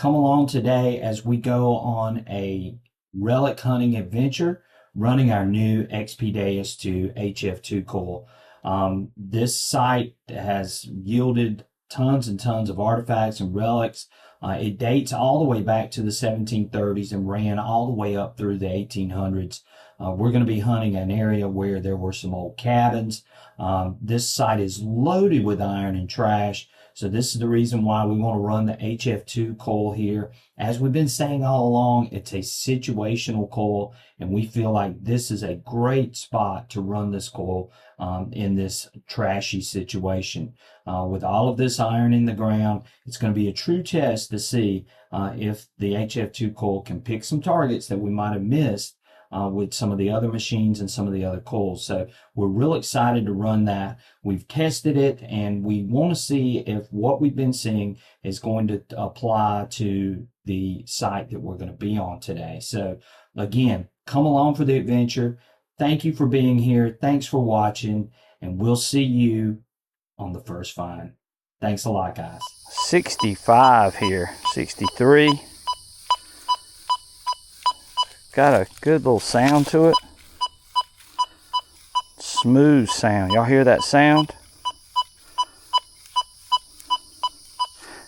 come along today as we go on a relic hunting adventure running our new Deus 2 HF2 coil. This site has yielded tons and tons of artifacts and relics. It dates all the way back to the 1730s and ran all the way up through the 1800s. We're going to be hunting an area where there were some old cabins. This site is loaded with iron and trash. So this is the reason why we want to run the HF2 coil here. As we've been saying all along, it's a situational coil, and we feel like this is a great spot to run this coil in this trashy situation. With all of this iron in the ground, it's going to be a true test to see if the HF2 coil can pick some targets that we might have missed with some of the other machines and some of the other coils. So we're real excited to run that. We've tested it, and we want to see if what we've been seeing is going to apply to the site that we're going to be on today. So again, come along for the adventure. Thank you for being here. Thanks for watching, and we'll see you on the first find. Thanks a lot, guys. 65 here, 63. Got a good little sound to it. Smooth sound. Y'all hear that sound?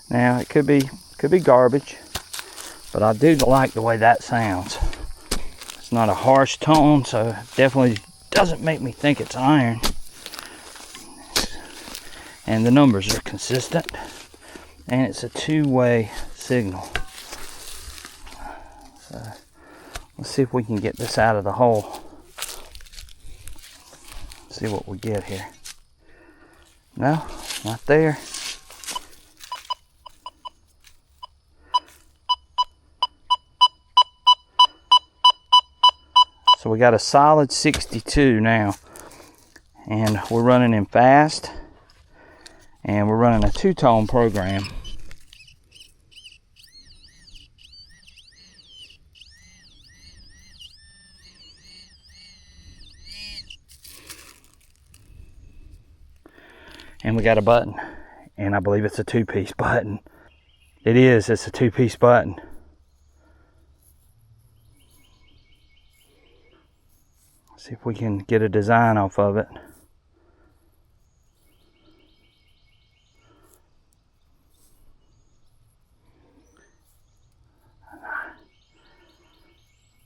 Now it could be garbage, but I do like the way that sounds. It's not a harsh tone, so it definitely doesn't make me think it's iron. And the numbers are consistent, and it's a two-way signal. So let's see if we can get this out of the hole. See what we get here. No, not there. So we got a solid 62 now, and we're running in fast, and we're running a two-tone program. And we got a button, and I believe it's a two-piece button. It is, it's a two-piece button. See if we can get a design off of it.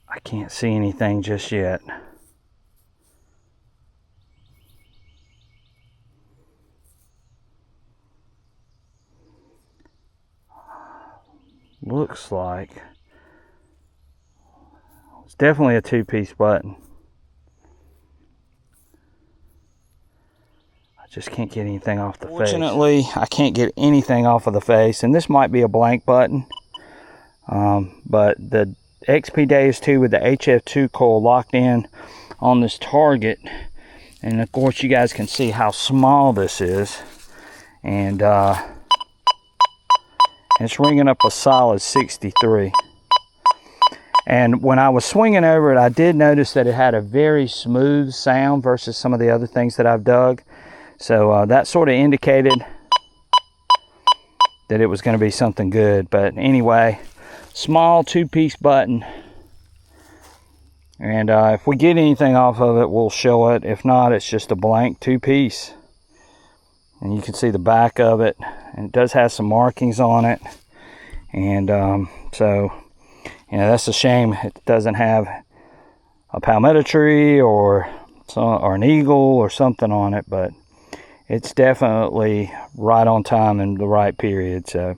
I can't see anything just yet. Looks like it's definitely a two-piece button. I just can't get anything off the face. Fortunately, I can't get anything off of the face, and this might be a blank button, but the Deus 2 with the HF2 coil locked in on this target, and of course you guys can see how small this is, and it's ringing up a solid 63. And when I was swinging over it, I did notice that it had a very smooth sound versus some of the other things that I've dug. So that sort of indicated that it was going to be something good. But anyway, small two-piece button. And if we get anything off of it, we'll show it. If not, it's just a blank two-piece. And you can see the back of it, and it does have some markings on it. And so, you know, that's a shame it doesn't have a palmetto tree or an eagle or something on it, but it's definitely right on time in the right period. So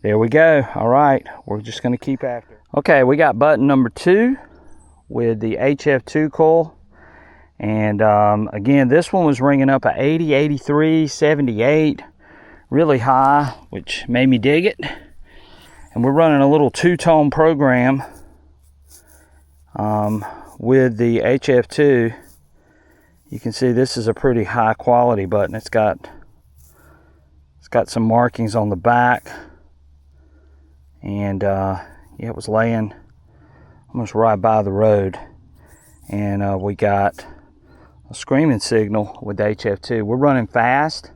there we go. All right, we're just going to keep after it. Okay, we got button number 2 with the HF2 coil. And again, this one was ringing up at 80, 83, 78, really high, which made me dig it. And we're running a little two-tone program with the HF2. You can see this is a pretty high quality button. It's got some markings on the back, and yeah, it was laying almost right by the road. And we got a screaming signal with the HF2. We're running fast.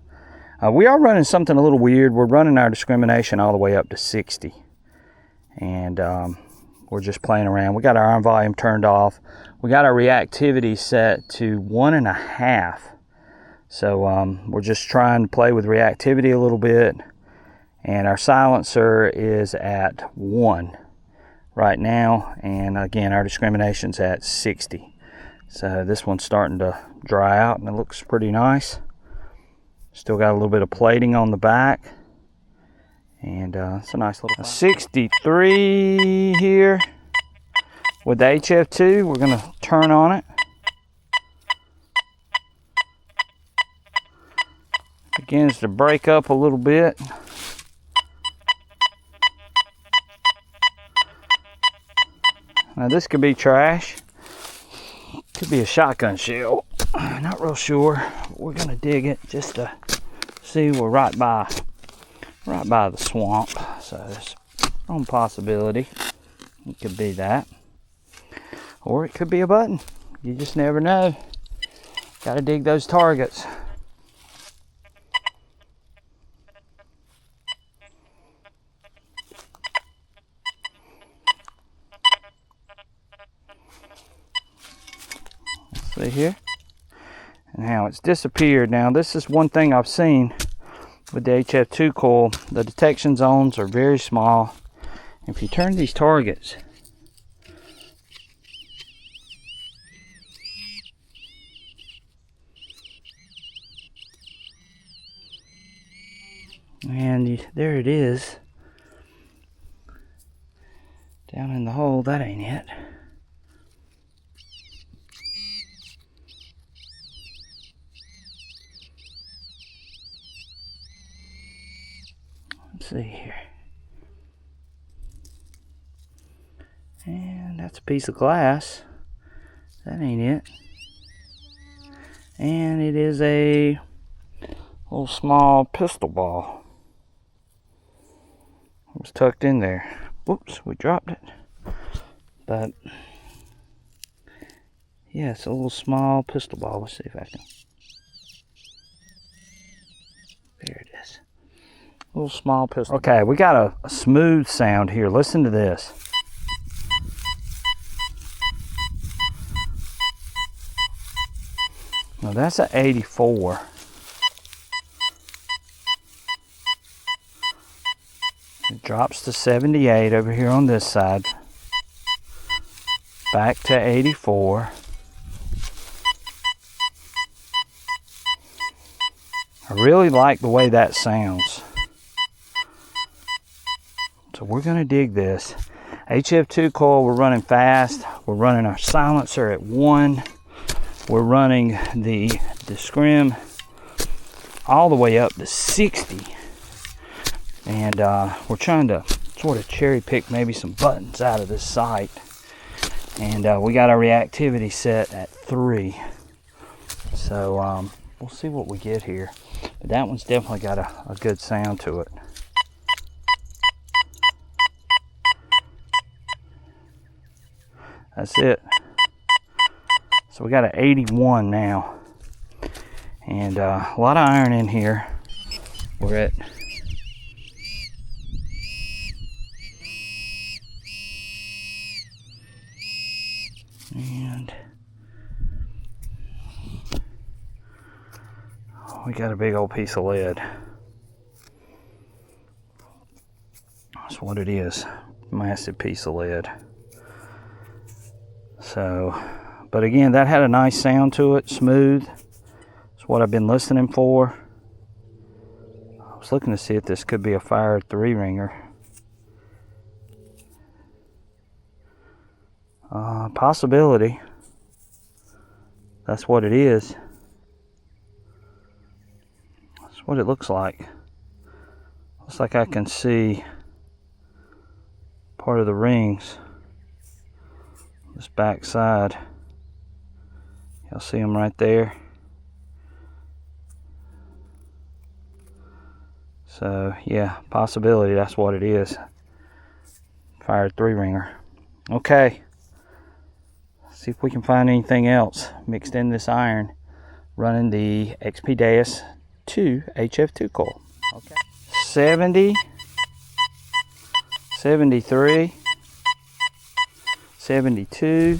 We are running something a little weird. We're running our discrimination all the way up to 60. and we're just playing around. We got our iron volume turned off. We got our reactivity set to 1.5. So we're just trying to play with reactivity a little bit, and our silencer is at 1 right now, and again our discrimination's at 60. So this one's starting to dry out and it looks pretty nice. Still got a little bit of plating on the back, and it's a nice little 63 here with the HF2. We're going to turn on it. Begins to break up a little bit. Now this could be trash. Could be a shotgun shell. Not real sure. We're gonna dig it just to see. We're right by the swamp, so there's some possibility it could be that, or it could be a button. You just never know. Got to dig those targets. See here, and how it's disappeared. Now this is one thing I've seen with the HF2 coil. The detection zones are very small. If you turn these targets, and there it is down in the hole. That ain't it. See here, and that's a piece of glass. That ain't it. And it is a little small pistol ball. It was tucked in there. Whoops, we dropped it. But yeah, it's a little small pistol ball. Let's see if I can. There it is. Little small pistol. Okay, we got a smooth sound here. Listen to this. Now that's an 84. It drops to 78 over here on this side. Back to 84. I really like the way that sounds. So we're going to dig this. HF2 coil, we're running fast. We're running our silencer at 1. We're running the scrim all the way up to 60. And we're trying to sort of cherry pick maybe some buttons out of this site. And we got our reactivity set at 3. So we'll see what we get here. But that one's definitely got a good sound to it. That's it. So we got an 81 now. And a lot of iron in here. We're at we got a big old piece of lead. That's what it is. Massive piece of lead. So, but again, that had a nice sound to it, smooth. That's what I've been listening for. I was looking to see if this could be a fire 3-ringer. Possibility. That's what it is. That's what it looks like. Looks like I can see part of the rings. This back side. Y'all see them right there. So yeah, possibility that's what it is. Fire 3-ringer. Okay. See if we can find anything else mixed in this iron running the XP Deus 2 HF2 coil. Okay. 70, 73, 72.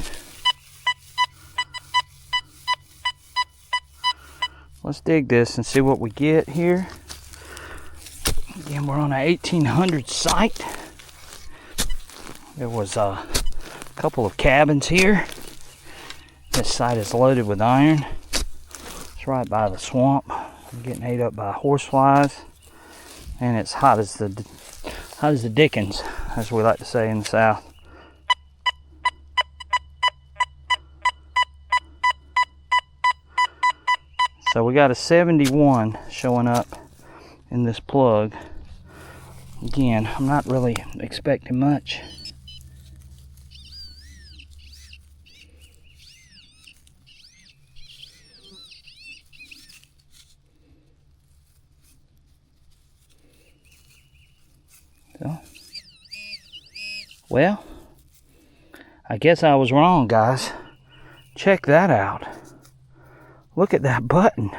Let's dig this and see what we get here. Again, we're on an 1800 site. There was a couple of cabins here. This site is loaded with iron. It's right by the swamp. I'm getting ate up by horseflies, and it's hot as the dickens, as we like to say in the South. So we got a 71 showing up in this plug. Again, I'm not really expecting much. So, well, I guess I was wrong, guys. Check that out. Look at that button.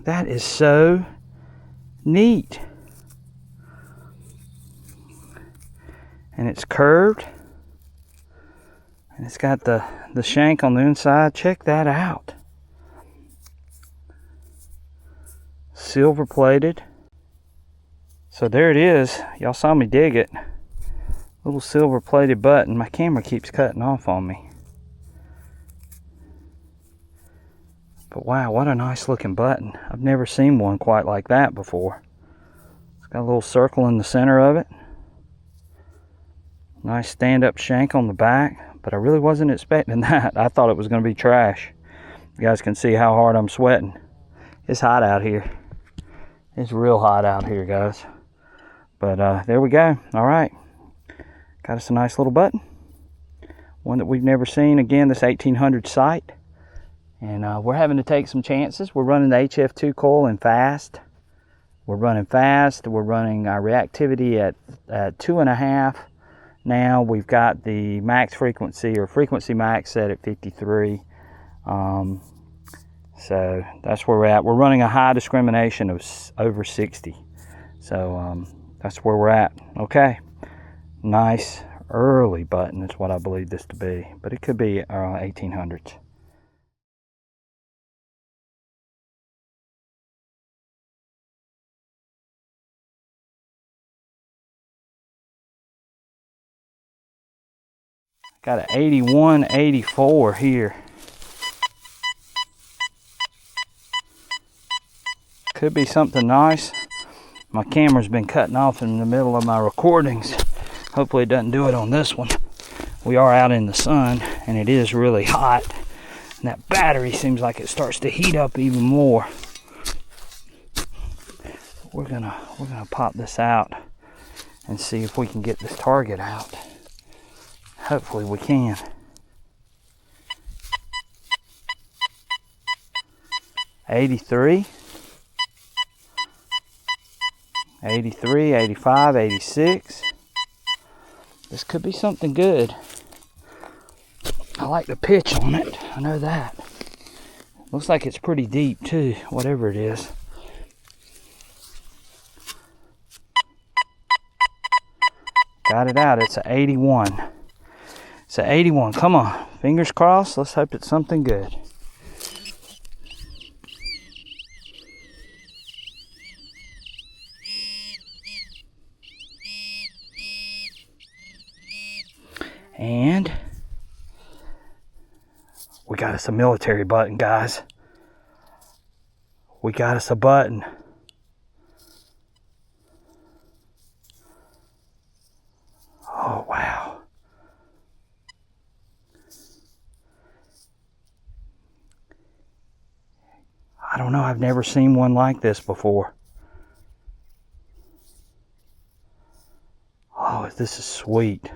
That is so neat. And it's curved. And it's got the shank on the inside. Check that out. Silver plated. So there it is. Y'all saw me dig it. Little silver plated button. My camera keeps cutting off on me. But wow, what a nice looking button. I've never seen one quite like that before. It's got a little circle in the center of it. Nice stand-up shank on the back, but I really wasn't expecting that. I thought it was going to be trash. You guys can see how hard I'm sweating. It's hot out here. It's real hot out here, guys. But there we go. All right. Got us a nice little button. One that we've never seen. Again, this 1800 site. And we're having to take some chances. We're running the HF2 coil in fast. We're running fast. We're running our reactivity at 2.5. Now we've got the max frequency, or frequency max, set at 53. So that's where we're at. We're running a high discrimination of over 60. So that's where we're at. Okay. Nice early button is what I believe this to be. But it could be 1800s. Got an 81, 84 here. Could be something nice. My camera's been cutting off in the middle of my recordings. Hopefully it doesn't do it on this one. We are out in the sun and it is really hot. And that battery seems like it starts to heat up even more. We're gonna pop this out and see if we can get this target out. Hopefully we can. $83, 83, 85, 86. This could be something good. I like the pitch on it. I know that. Looks like it's pretty deep too, whatever it is. Got it out. It's an 81. It's an 81. Come on. Fingers crossed. Let's hope it's something good. And we got us a military button, guys. We got us a button. Oh, wow. I don't know. I've never seen one like this before. Oh, this is sweet.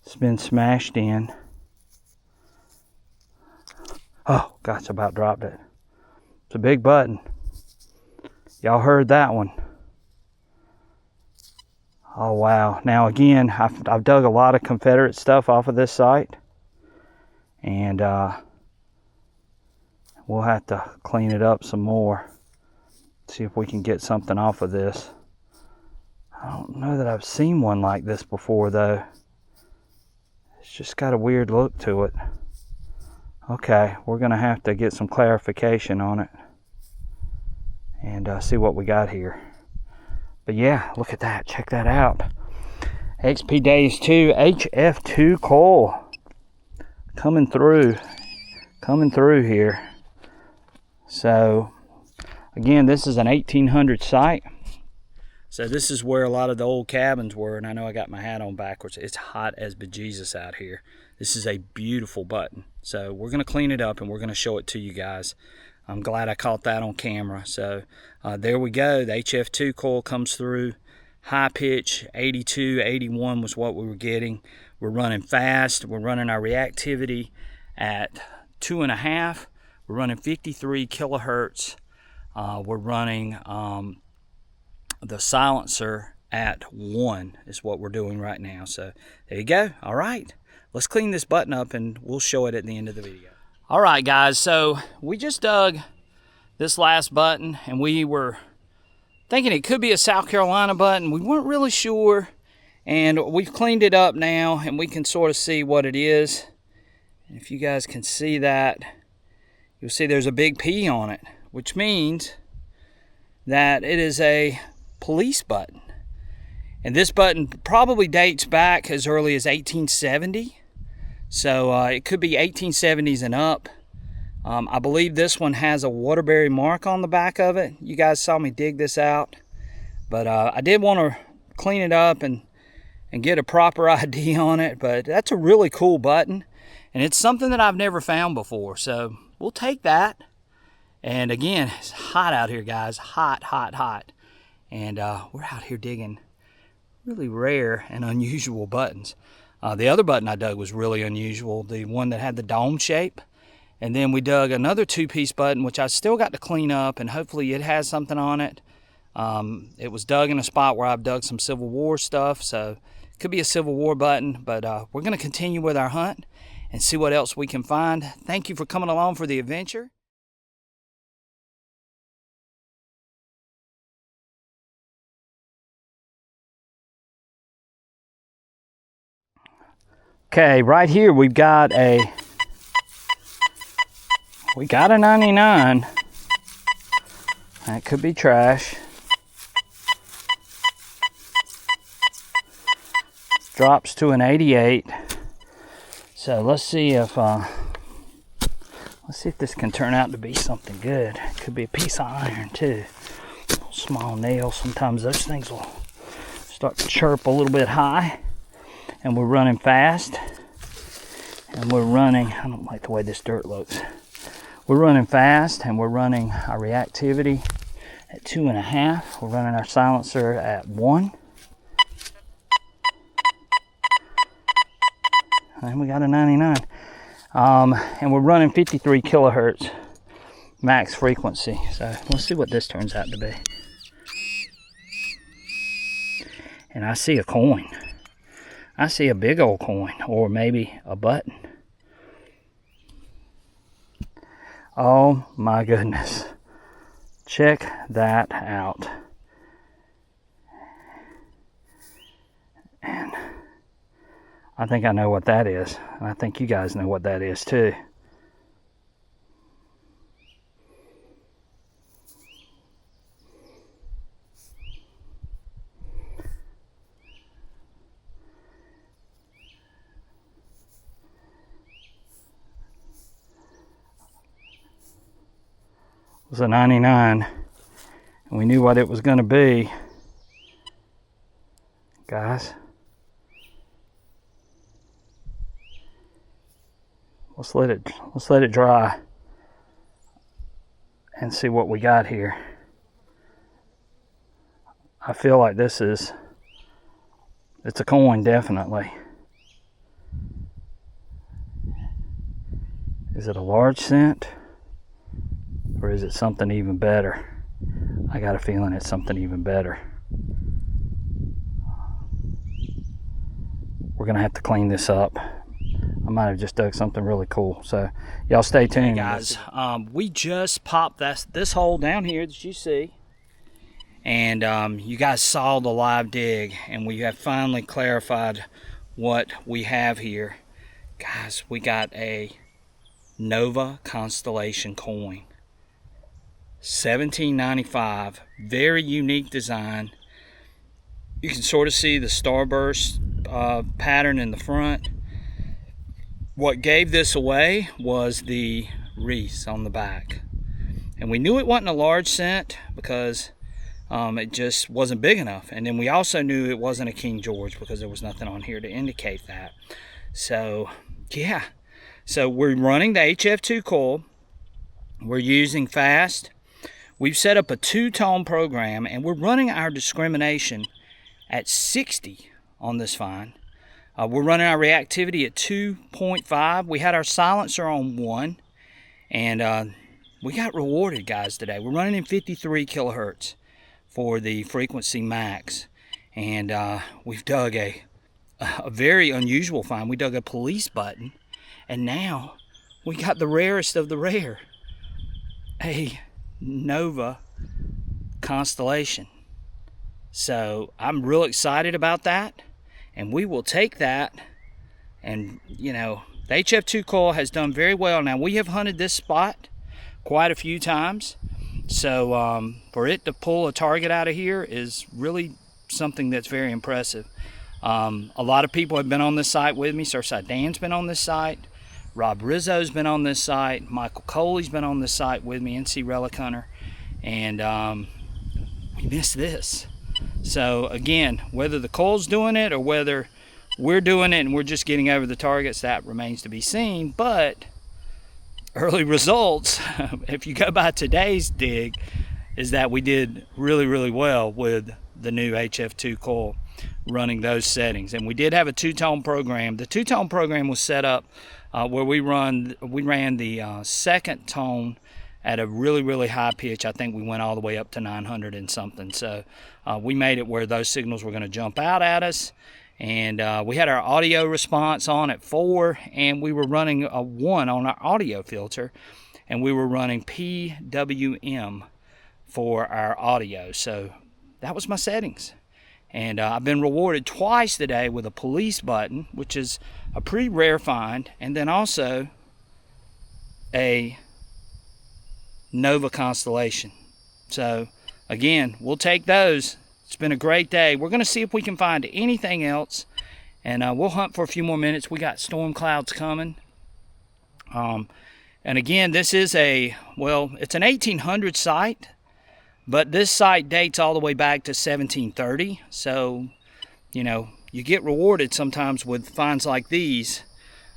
It's been smashed in. Oh, gosh, I about dropped it. It's a big button. Y'all heard that one. Oh, wow. Now, again, I've dug a lot of Confederate stuff off of this site. And We'll have to clean it up some more. See if we can get something off of this. I don't know that I've seen one like this before though. It's just got a weird look to it. Okay, we're gonna have to get some clarification on it and see what we got here. But yeah, look at that, check that out. XP Deus 2 HF2 Coil coming through here. So again, this is an 1800 site. So this is where a lot of the old cabins were, and I know I got my hat on backwards. It's hot as bejesus out here. This is a beautiful button. So we're gonna clean it up and we're gonna show it to you guys. I'm glad I caught that on camera. So there we go, the HF2 coil comes through. High pitch, 82, 81 was what we were getting. We're running fast, we're running our reactivity at 2.5. We're running 53 kilohertz. We're running the silencer at 1 is what we're doing right now. So there you go. All right, let's clean this button up and we'll show it at the end of the video. All right guys, so we just dug this last button and we were thinking it could be a South Carolina button. We weren't really sure, and we've cleaned it up now and we can sort of see what it is. And if you guys can see that, you'll see there's a big P on it, which means that it is a police button. And this button probably dates back as early as 1870. So it could be 1870s and up. I believe this one has a Waterbury mark on the back of it. You guys saw me dig this out. But I did want to clean it up and get a proper ID on it. But that's a really cool button. And it's something that I've never found before. So we'll take that. And again, it's hot out here, guys. Hot, hot, hot. And we're out here digging really rare and unusual buttons. The other button I dug was really unusual, the one that had the dome shape. And then we dug another 2-piece button, which I still got to clean up, and hopefully it has something on it. It was dug in a spot where I've dug some Civil War stuff, so it could be a Civil War button, but we're going to continue with our hunt and see what else we can find. Thank you for coming along for the adventure. Okay, right here we've got a 99. That could be trash. Drops to an 88. So let's see if this can turn out to be something good. It could be a piece of iron too. Small nail. Sometimes those things will start to chirp a little bit high. And we're running fast, and we're running, I don't like the way this dirt looks. We're running fast, and we're running our reactivity at 2.5. We're running our silencer at 1. And we got a 99. And we're running 53 kilohertz max frequency. So let's see what this turns out to be. And I see a coin. I see a big old coin, or maybe a button. Oh my goodness. Check that out. And I think I know what that is. And I think you guys know what that is too. Was a 99, and we knew what it was going to be, guys. Let's let it dry and see what we got here. I feel like it's a coin, definitely. Is it a large cent? Or is it something even better? I got a feeling it's something even better. We're gonna have to clean this up. I'm might have just dug something really cool. So y'all stay tuned. Hey guys, we just popped this hole down here that you see, and you guys saw the live dig, and we have finally clarified what we have here. Guys, we got a Nova Constellation coin, 1795, very unique design. You can sort of see the starburst pattern in the front. What gave this away was the wreaths on the back, and we knew it wasn't a large cent because it just wasn't big enough, and then we also knew it wasn't a King George because there was nothing on here to indicate that. So yeah, so we're running the HF2 coil. We're using fast. We've set up a 2-tone program, and we're running our discrimination at 60 on this find. We're running our reactivity at 2.5. We had our silencer on 1, and we got rewarded, guys, today. We're running in 53 kilohertz for the frequency max, and we've dug a very unusual find. We dug a police button, and now we got the rarest of the rare, a Nova Constellation. So I'm real excited about that, and we will take that. And you know, the HF2 coil has done very well. Now, we have hunted this spot quite a few times, so for it to pull a target out of here is really something that's very impressive. A lot of people have been on this site with me. Surfside Dan's been on this site, Rob Rizzo's been on this site, Michael Coley's been on this site with me, NC Relic Hunter, and we missed this. So again, whether the coil's doing it or whether we're doing it and we're just getting over the targets, that remains to be seen. But early results, if you go by today's dig, is that we did really, really well with the new HF2 coil running those settings. And we did have a 2-tone program. The 2-tone program was set up where we ran the second tone at a really, really high pitch. I think we went all the way up to 900 and something. So we made it where those signals were going to jump out at us. And we had our audio response on at 4, and we were running a 1 on our audio filter, and we were running PWM for our audio. So that was my settings. And I've been rewarded twice today with a police button, which is a pretty rare find, and then also a Nova Constellation. So again, we'll take those. It's been a great day. We're going to see if we can find anything else, and we'll hunt for a few more minutes. We got storm clouds coming. And again, this is it's an 1800 site, but this site dates all the way back to 1730. So, you know, you get rewarded sometimes with finds like these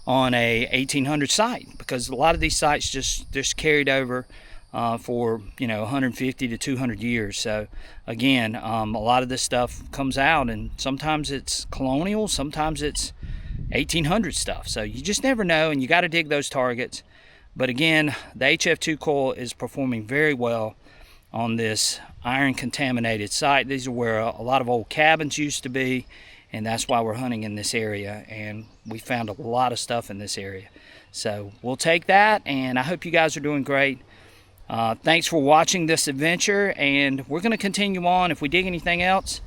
on a 1800 site, because a lot of these sites just carried over for 150 to 200 years. So again, a lot of this stuff comes out, and sometimes it's colonial, sometimes it's 1800 stuff. So you just never know, and you got to dig those targets. But again, the HF2 coil is performing very well on this iron contaminated site. These are where a lot of old cabins used to be, and that's why we're hunting in this area, and we found a lot of stuff in this area. So we'll take that, and I hope you guys are doing great. Thanks for watching this adventure, and we're going to continue on. If we dig anything else,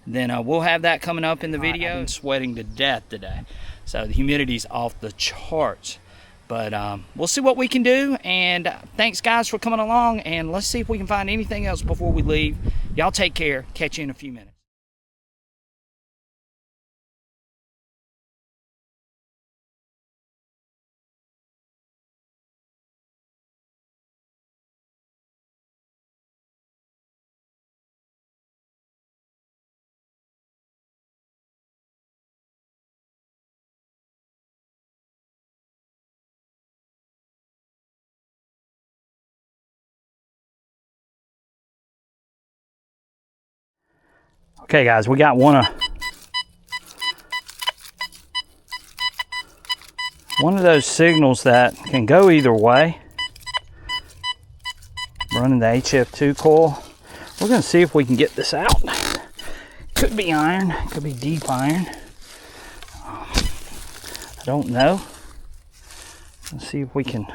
then we'll have that coming up in the video. I've been sweating to death today, so the humidity's off the charts. But we'll see what we can do, and thanks guys for coming along, and let's see if we can find anything else before we leave. Y'all take care. Catch you in a few minutes. Okay guys, we got one of those signals that can go either way. Running the HF2 coil. We're going to see if we can get this out. Could be iron, could be deep iron. I don't know. Let's see if we can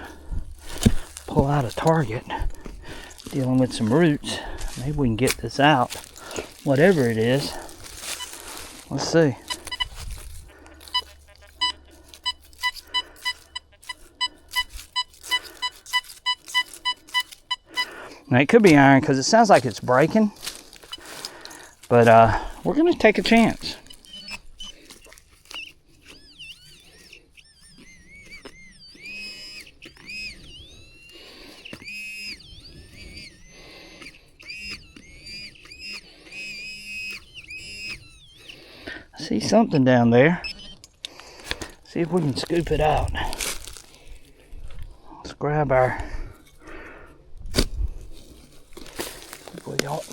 pull out a target. Dealing with some roots. Maybe we can get this out. Whatever it is. Let's see. Now it could be iron because it sounds like it's breaking. But we're going to take a chance. I see something down there. See if we can scoop it out. Let's grab our...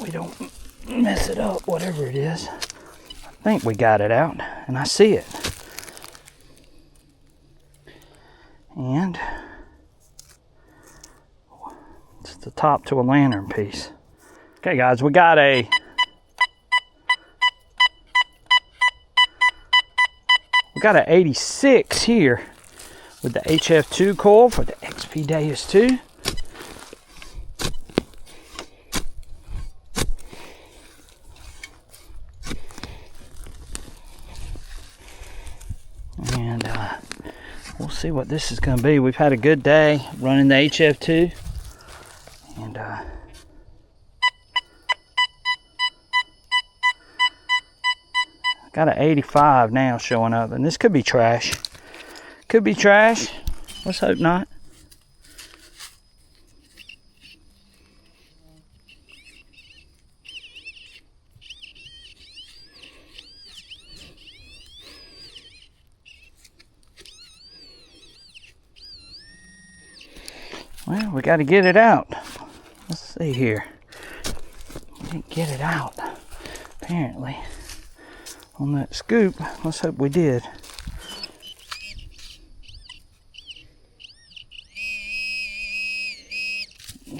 We don't mess it up, whatever it is. I think we got it out, and I see it. And it's the top to a lantern piece. Okay, guys, we got a an 86 here with the HF2 coil for the XP Deus 2. And we'll see what this is going to be. We've had a good day running the HF2. And got an 85 now showing up. And this could be trash. Could be trash. Let's hope not. Well, we got to get it out. Let's see here. We didn't get it out, apparently, on that scoop. Let's hope we did.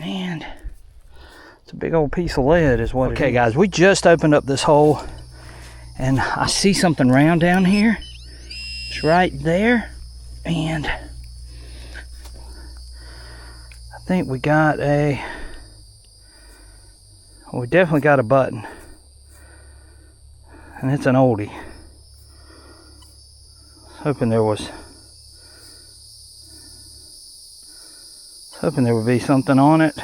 And it's a big old piece of lead is what it is. Okay, guys, we just opened up this hole, and I see something round down here. It's right there, and I think we got a, well, we definitely got a button, and it's an oldie. Hoping there would be something on it,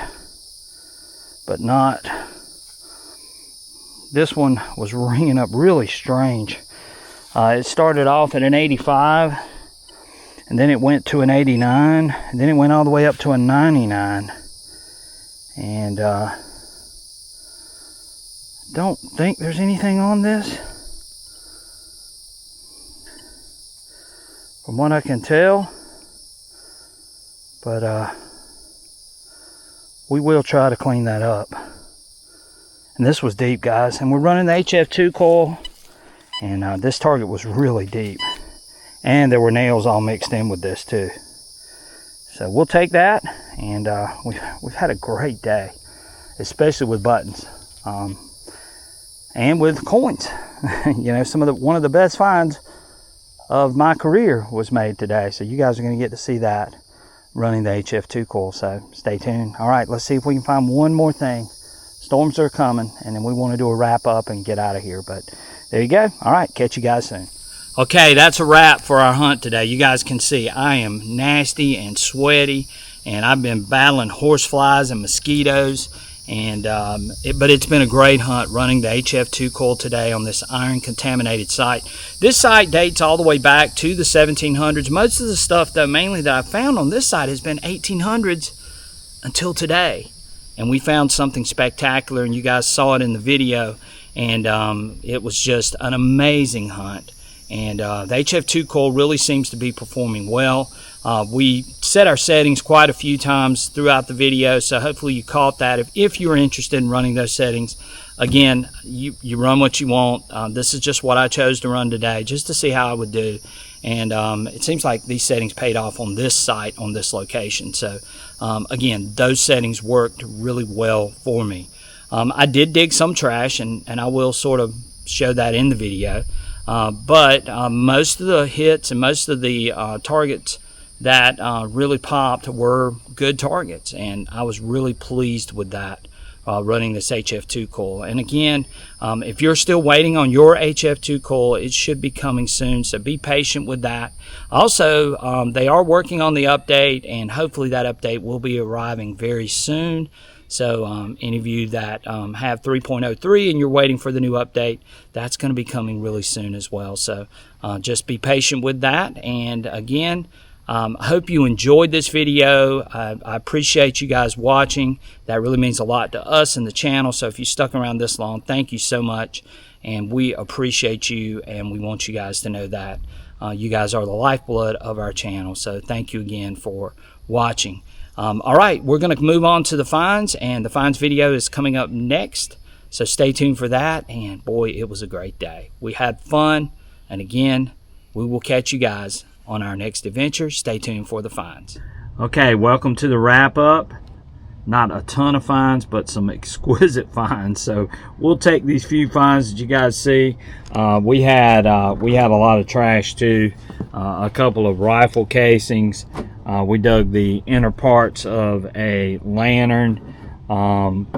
but not. This one was ringing up really strange. It started off at an 85. And then it went to an 89, and then it went all the way up to a 99. And don't think there's anything on this, from what I can tell. But we will try to clean that up. And this was deep, guys. And we're running the HF2 coil, and this target was really deep. And there were nails all mixed in with this too. So we'll take that, and we've had a great day, especially with buttons, and with coins. You know, one of the best finds of my career was made today. So you guys are going to get to see that running the HF2 coil. So stay tuned. All right, let's see if we can find one more thing. Storms are coming, and then we want to do a wrap up and get out of here. But there you go. All right, catch you guys soon. Okay, that's a wrap for our hunt today. You guys can see I am nasty and sweaty, and I've been battling horseflies and mosquitoes, and but it's been a great hunt running the HF2 coil today on this iron contaminated site. This site dates all the way back to the 1700s. Most of the stuff, though, mainly that I found on this site has been 1800s until today, and we found something spectacular, and you guys saw it in the video, and it was just an amazing hunt. And the HF2 coil really seems to be performing well. We set our settings quite a few times throughout the video, so hopefully you caught that. If you're interested in running those settings, again, you run what you want. This is just what I chose to run today, just to see how I would do. And it seems like these settings paid off on this site, on this location. So again, those settings worked really well for me. I did dig some trash, and I will sort of show that in the video. But most of the hits and most of the targets that really popped were good targets, and I was really pleased with that. Running this HF2 coil. And again, if you're still waiting on your HF2 coil, it should be coming soon, so be patient with that. Also, they are working on the update, and hopefully that update will be arriving very soon. So any of you that have 3.03 and you're waiting for the new update, that's going to be coming really soon as well. So just be patient with that. And again, I hope you enjoyed this video. I appreciate you guys watching. That really means a lot to us and the channel. So if you stuck around this long, thank you so much. And we appreciate you, and we want you guys to know that. You guys are the lifeblood of our channel. So thank you again for watching. All right, we're going to move on to the finds, and the finds video is coming up next. So stay tuned for that. And boy, it was a great day. We had fun. And again, we will catch you guys on our next adventure. Stay tuned for the finds. Okay, welcome to the wrap up. Not a ton of finds, but some exquisite finds. So we'll take these few finds that you guys see. We had a lot of trash too. A couple of rifle casings. We dug the inner parts of a lantern.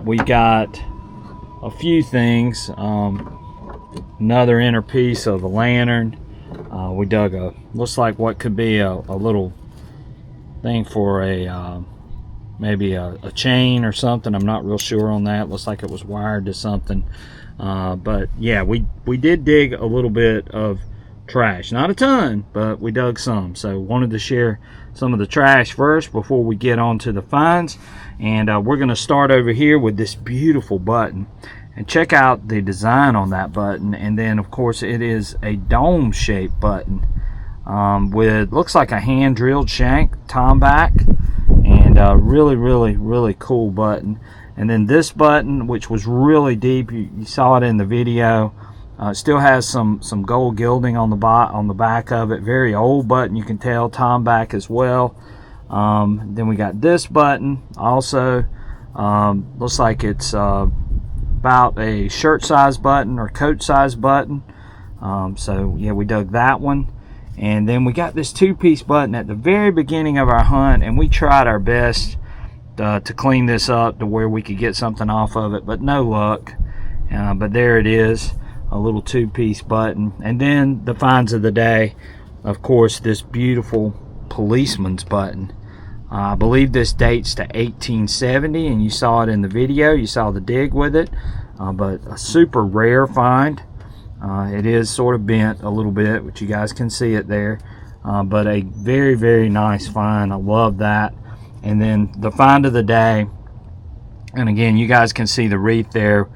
We got a few things. Another inner piece of a lantern. We dug looks like what could be a little thing for a maybe a chain or something. I'm not real sure on that. Looks like it was wired to something. But yeah, we did dig a little bit of trash. Not a ton, but we dug some. So wanted to share some of the trash first before we get on to the finds. And we're going to start over here with this beautiful button. And check out the design on that button. And then of course it is a dome shaped button with looks like a hand drilled shank tom back, and really cool button. And then this button, which was really deep, you saw it in the video, still has some gold gilding on the back of it. Very old button, you can tell, tom back as well. Then we got this button also. Looks like it's about a shirt size button or coat size button. So yeah, we dug that one. And then we got this two-piece button at the very beginning of our hunt, and we tried our best to clean this up to where we could get something off of it, but no luck. But there it is, a little two-piece button. And then the finds of the day, of course, this beautiful policeman's button. I believe this dates to 1870, and you saw it in the video. You saw the dig with it, but a super rare find. It is sort of bent a little bit, which you guys can see it there, but a very nice find. I love that. And then the find of the day, and again, you guys can see the wreath there,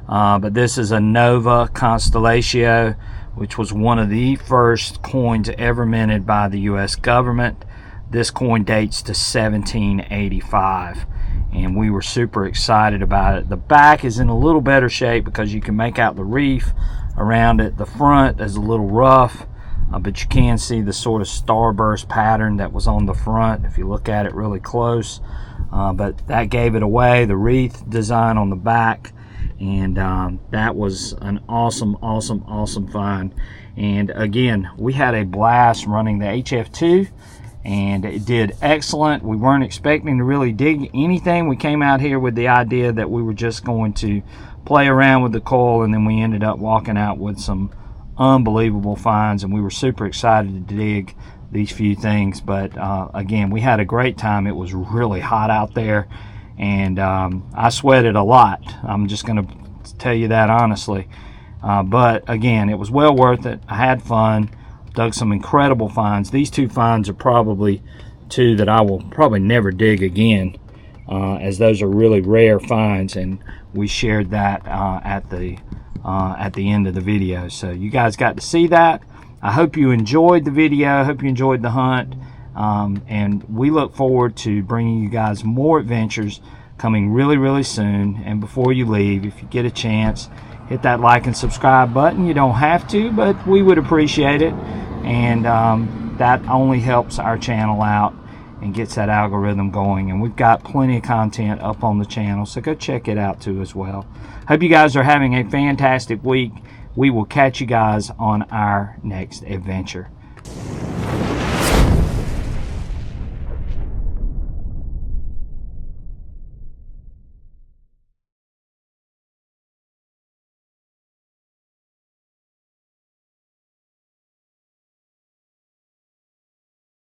but this is a Nova Constellatio, which was one of the first coins ever minted by the US government. This coin dates to 1785, and we were super excited about it. The back is in a little better shape because you can make out the reef around it. The front is a little rough, but you can see the sort of starburst pattern that was on the front if you look at it really close. But that gave it away, the wreath design on the back, and that was an awesome find. And again, we had a blast running the HF2, and it did excellent. We weren't expecting to really dig anything. We came out here with the idea that we were just going to play around with the coil, and then we ended up walking out with some unbelievable finds, and we were super excited to dig these few things. But again, we had a great time. It was really hot out there, and I sweated a lot. I'm just going to tell you that honestly. But again, it was well worth it. I had fun. Dug some incredible finds. These two finds are probably two that I will probably never dig again, as those are really rare finds, and we shared that at the end of the video. So you guys got to see that. I hope you enjoyed the video. I hope you enjoyed the hunt, and we look forward to bringing you guys more adventures coming really soon. And before you leave, if you get a chance, hit that like and subscribe button. You don't have to, but we would appreciate it. And that only helps our channel out and gets that algorithm going. And we've got plenty of content up on the channel, so go check it out too as well. Hope you guys are having a fantastic week. We will catch you guys on our next adventure.